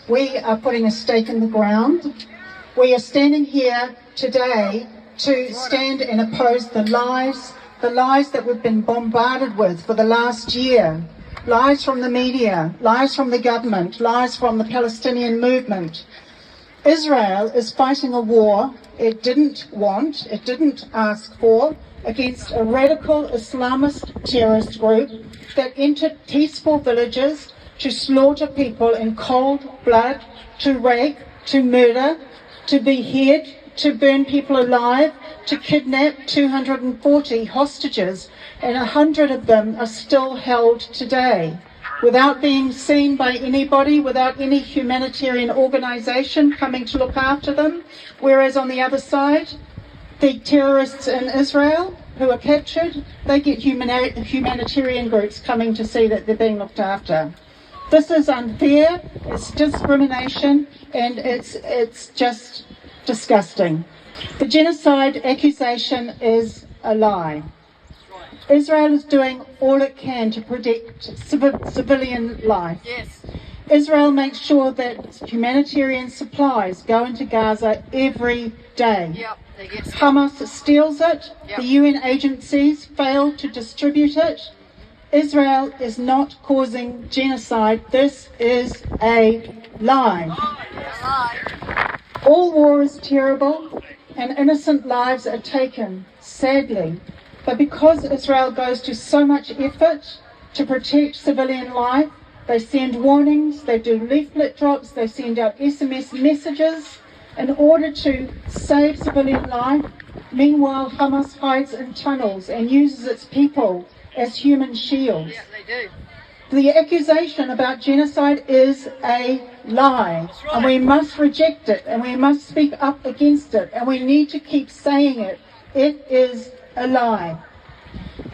We are putting a stake in the ground. We are standing here today to stand and oppose the lies that we've been bombarded with for the last year. Lies from the media, lies from the government, lies from the Palestinian movement. Israel is fighting a war it didn't want, it didn't ask for, against a radical Islamist terrorist group that entered peaceful villages to slaughter people in cold blood, to rape, to murder, to behead, to burn people alive, to kidnap 240 hostages, and 100 of them are still held today, without being seen by anybody, without any humanitarian organisation coming to look after them. Whereas on the other side, the terrorists in Israel who are captured, they get humanitarian groups coming to see that they're being looked after. This is unfair, it's discrimination, and it's just disgusting. The genocide accusation is a lie. Israel is doing all it can to protect civilian life. Yes. Israel makes sure that humanitarian supplies go into Gaza every day. Yep. Hamas steals it. Yep. The UN agencies fail to distribute it. Israel is not causing genocide. This is a lie. All war is terrible and innocent lives are taken, sadly. But because Israel goes to so much effort to protect civilian life, they send warnings, they do leaflet drops, they send out SMS messages in order to save civilian life. Meanwhile, Hamas hides in tunnels and uses its people as human shields. Yeah, they do. The accusation about genocide is a lie, right. And we must reject it, and we must speak up against it, and we need to keep saying it. It is a lie.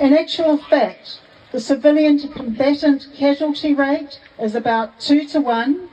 In actual fact, the civilian to combatant casualty rate is about 2-1,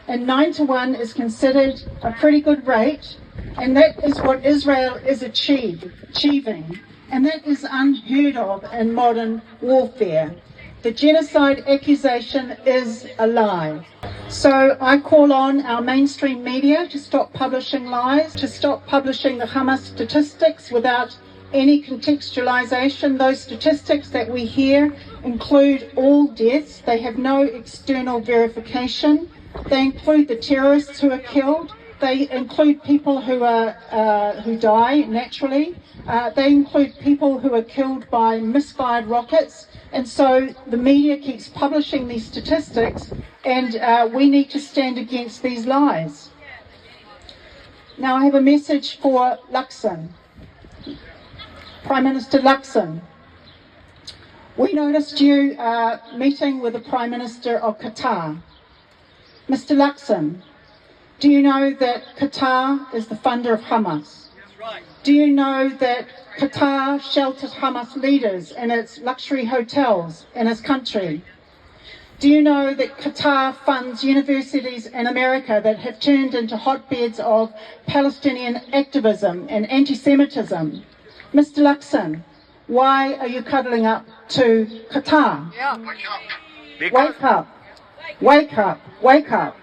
and 9-1 is considered a pretty good rate, and that is what Israel is achieving, and that is unheard of in modern warfare. The genocide accusation is a lie. So I call on our mainstream media to stop publishing lies, to stop publishing the Hamas statistics without any contextualization. Those statistics that we hear include all deaths. They have no external verification. They include the terrorists who are killed. They include people who die naturally. They include people who are killed by misfired rockets. And so the media keeps publishing these statistics, and we need to stand against these lies. Now I have a message for Luxon. Prime Minister Luxon, we noticed you meeting with the Prime Minister of Qatar. Mr. Luxon, do you know that Qatar is the funder of Hamas? That's right. Do you know that Qatar sheltered Hamas leaders in its luxury hotels in its country? Do you know that Qatar funds universities in America that have turned into hotbeds of Palestinian activism and anti-Semitism? Mr. Luxon, why are you cuddling up to Qatar? Yeah. Wake up. Wake up. Wake up.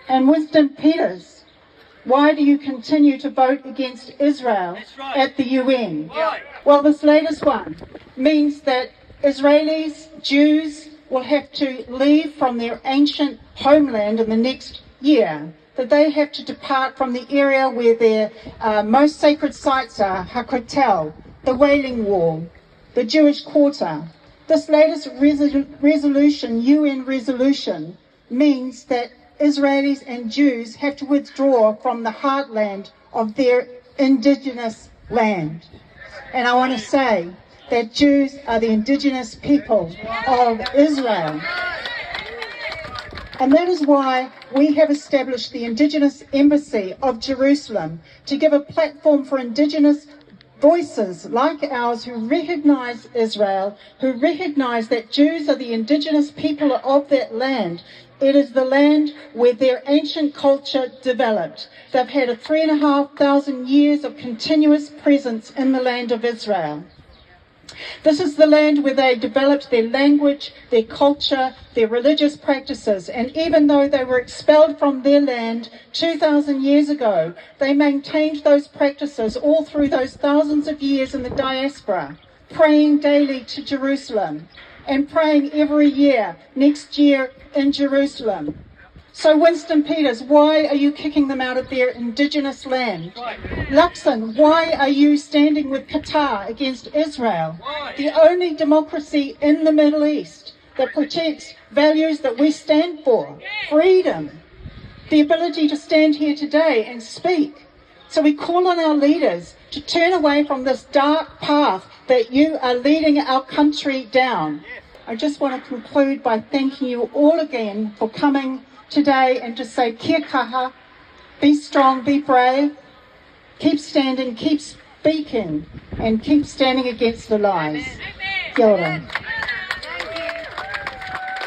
And Winston Peters, why do you continue to vote against Israel at the UN? Right. Well, this latest one means that Israelis, Jews, will have to leave from their ancient homeland in the next year, that they have to depart from the area where their most sacred sites are, Hakotel, the Wailing Wall, the Jewish Quarter. This latest resolution, UN resolution, means that Israelis and Jews have to withdraw from the heartland of their indigenous land. And I want to say that Jews are the indigenous people of Israel. And that is why we have established the Indigenous Embassy of Jerusalem to give a platform for Indigenous voices like ours who recognise Israel, who recognise that Jews are the indigenous people of that land. It is the land where their ancient culture developed. They've had 3,500 years of continuous presence in the land of Israel. This is the land where they developed their language, their culture, their religious practices, and even though they were expelled from their land 2,000 years ago, they maintained those practices all through those thousands of years in the diaspora, praying daily to Jerusalem and praying every year, next year in Jerusalem. So Winston Peters, why are you kicking them out of their indigenous land? Luxon, why are you standing with Qatar against Israel? The only democracy in the Middle East that protects values that we stand for, freedom, the ability to stand here today and speak. So we call on our leaders to turn away from this dark path that you are leading our country down. I just want to conclude by thanking you all again for coming today and to say kia kaha, be strong, be brave, keep standing, keep speaking, and keep standing against the lies. Kia ora.